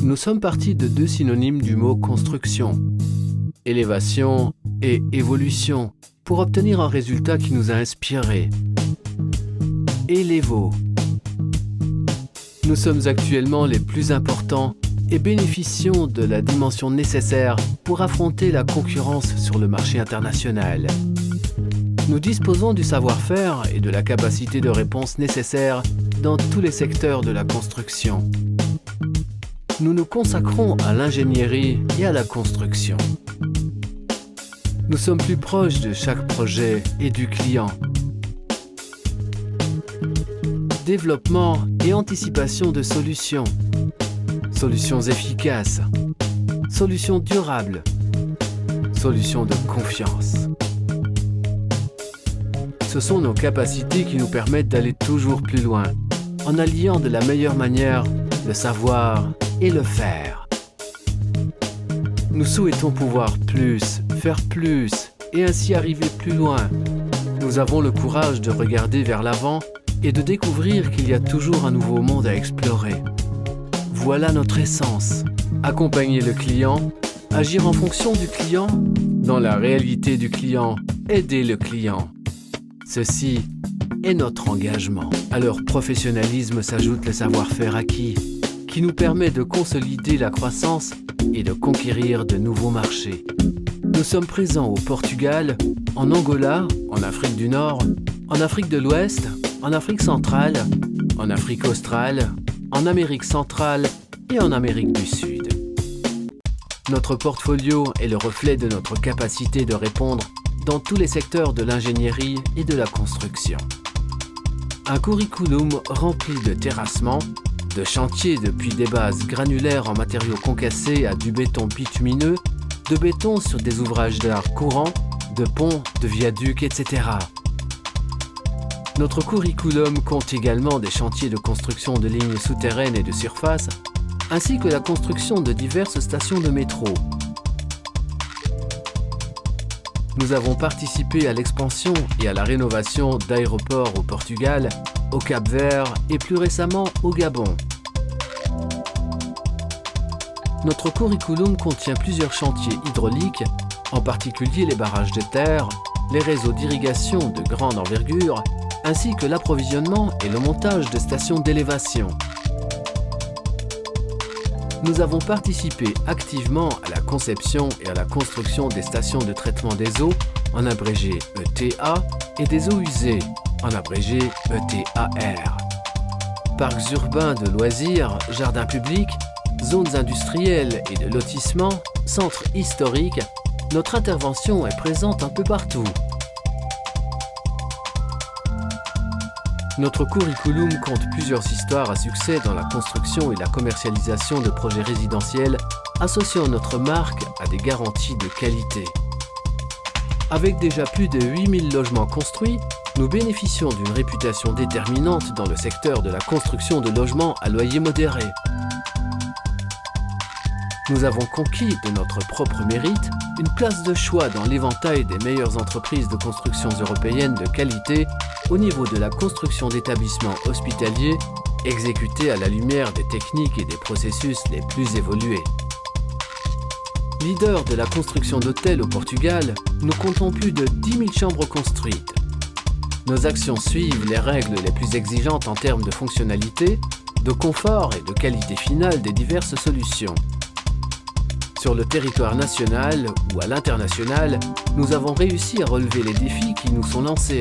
Nous sommes partis de deux synonymes du mot construction, élévation et évolution, pour obtenir un résultat qui nous a inspirés. Élevo. Nous sommes actuellement les plus importants et bénéficions de la dimension nécessaire pour affronter la concurrence sur le marché international. Nous disposons du savoir-faire et de la capacité de réponse nécessaires dans tous les secteurs de la construction. Nous nous consacrons à l'ingénierie et à la construction. Nous sommes plus proches de chaque projet et du client. Développement et anticipation de solutions. Solutions efficaces. Solutions durables. Solutions de confiance. Ce sont nos capacités qui nous permettent d'aller toujours plus loin, en alliant de la meilleure manière le savoir et le faire. Nous souhaitons pouvoir plus, faire plus et ainsi arriver plus loin. Nous avons le courage de regarder vers l'avant et de découvrir qu'il y a toujours un nouveau monde à explorer. Voilà notre essence. Accompagner le client, agir en fonction du client, dans la réalité du client, aider le client. Ceci est notre engagement. À leur professionnalisme s'ajoute le savoir-faire acquis, qui nous permet de consolider la croissance et de conquérir de nouveaux marchés. Nous sommes présents au Portugal, en Angola, en Afrique du Nord, en Afrique de l'Ouest, en Afrique centrale, en Afrique australe, en Amérique centrale et en Amérique du Sud. Notre portfolio est le reflet de notre capacité de répondre dans tous les secteurs de l'ingénierie et de la construction. Un curriculum rempli de terrassements, de chantiers depuis des bases granulaires en matériaux concassés à du béton bitumineux, de béton sur des ouvrages d'art courants, de ponts, de viaducs, etc. Notre curriculum compte également des chantiers de construction de lignes souterraines et de surface, ainsi que la construction de diverses stations de métro. Nous avons participé à l'expansion et à la rénovation d'aéroports au Portugal, au Cap-Vert et plus récemment au Gabon. Notre curriculum contient plusieurs chantiers hydrauliques, en particulier les barrages de terre, les réseaux d'irrigation de grande envergure, ainsi que l'approvisionnement et le montage de stations d'élévation. Nous avons participé activement à la conception et à la construction des stations de traitement des eaux, en abrégé ETA, et des eaux usées, en abrégé ETAR. Parcs urbains de loisirs, jardins publics, zones industrielles et de lotissement, centres historiques, notre intervention est présente un peu partout. Notre curriculum compte plusieurs histoires à succès dans la construction et la commercialisation de projets résidentiels, associant notre marque à des garanties de qualité. Avec déjà plus de 8000 logements construits, nous bénéficions d'une réputation déterminante dans le secteur de la construction de logements à loyer modéré. Nous avons conquis de notre propre mérite une place de choix dans l'éventail des meilleures entreprises de construction européennes de qualité au niveau de la construction d'établissements hospitaliers exécutés à la lumière des techniques et des processus les plus évolués. Leader de la construction d'hôtels au Portugal, nous comptons plus de 10 000 chambres construites. Nos actions suivent les règles les plus exigeantes en termes de fonctionnalité, de confort et de qualité finale des diverses solutions. Sur le territoire national ou à l'international, nous avons réussi à relever les défis qui nous sont lancés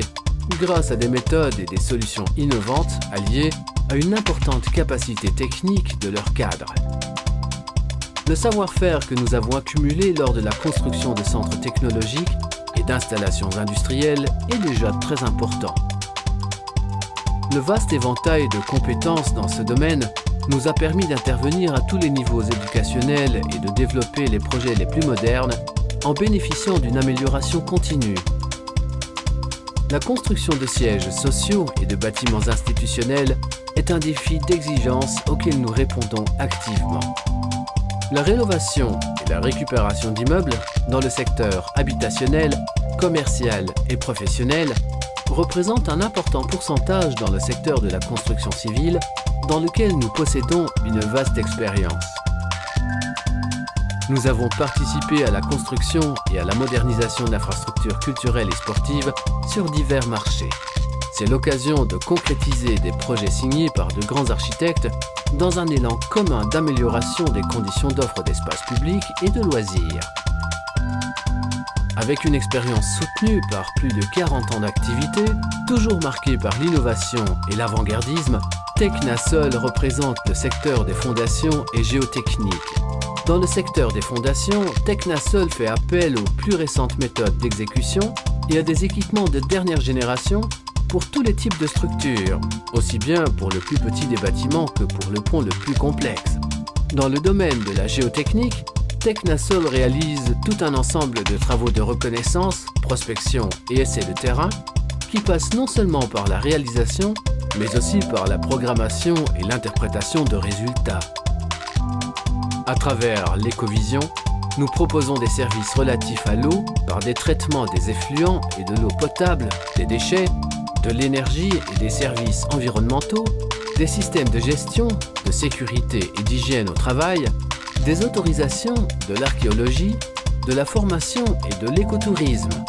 grâce à des méthodes et des solutions innovantes alliées à une importante capacité technique de leur cadre. Le savoir-faire que nous avons accumulé lors de la construction de centres technologiques et d'installations industrielles est déjà très important. Le vaste éventail de compétences dans ce domaine nous a permis d'intervenir à tous les niveaux éducationnels et de développer les projets les plus modernes en bénéficiant d'une amélioration continue. La construction de sièges sociaux et de bâtiments institutionnels est un défi d'exigence auquel nous répondons activement. La rénovation et la récupération d'immeubles dans le secteur habitationnel, commercial et professionnel représentent un important pourcentage dans le secteur de la construction civile dans lequel nous possédons une vaste expérience. Nous avons participé à la construction et à la modernisation d'infrastructures culturelles et sportives sur divers marchés. C'est l'occasion de concrétiser des projets signés par de grands architectes dans un élan commun d'amélioration des conditions d'offre d'espace public et de loisirs. Avec une expérience soutenue par plus de 40 ans d'activité, toujours marquée par l'innovation et l'avant-gardisme, Technasol représente le secteur des fondations et géotechniques. Dans le secteur des fondations, Technasol fait appel aux plus récentes méthodes d'exécution et à des équipements de dernière génération pour tous les types de structures, aussi bien pour le plus petit des bâtiments que pour le pont le plus complexe. Dans le domaine de la géotechnique, Technasol réalise tout un ensemble de travaux de reconnaissance, prospection et essais de terrain qui passent non seulement par la réalisation, mais aussi par la programmation et l'interprétation de résultats. À travers l'écovision, nous proposons des services relatifs à l'eau par des traitements des effluents et de l'eau potable, des déchets, de l'énergie et des services environnementaux, des systèmes de gestion, de sécurité et d'hygiène au travail, des autorisations, de l'archéologie, de la formation et de l'écotourisme.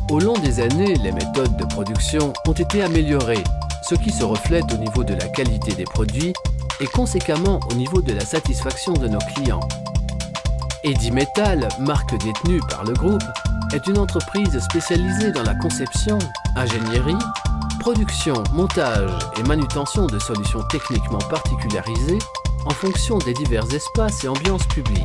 Au long des années, les méthodes de production ont été améliorées, ce qui se reflète au niveau de la qualité des produits et conséquemment au niveau de la satisfaction de nos clients. Edimetal, marque détenue par le groupe, est une entreprise spécialisée dans la conception, ingénierie, production, montage et manutention de solutions techniquement particularisées en fonction des divers espaces et ambiances publiques.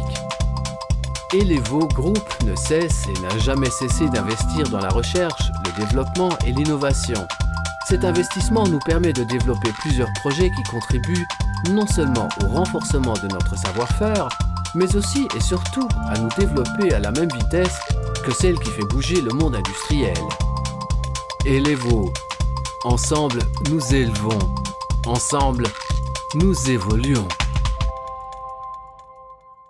Elevo Group ne cesse et n'a jamais cessé d'investir dans la recherche, le développement et l'innovation. Cet investissement nous permet de développer plusieurs projets qui contribuent non seulement au renforcement de notre savoir-faire, mais aussi et surtout à nous développer à la même vitesse que celle qui fait bouger le monde industriel. Elevo, ensemble nous élevons, ensemble nous évoluons.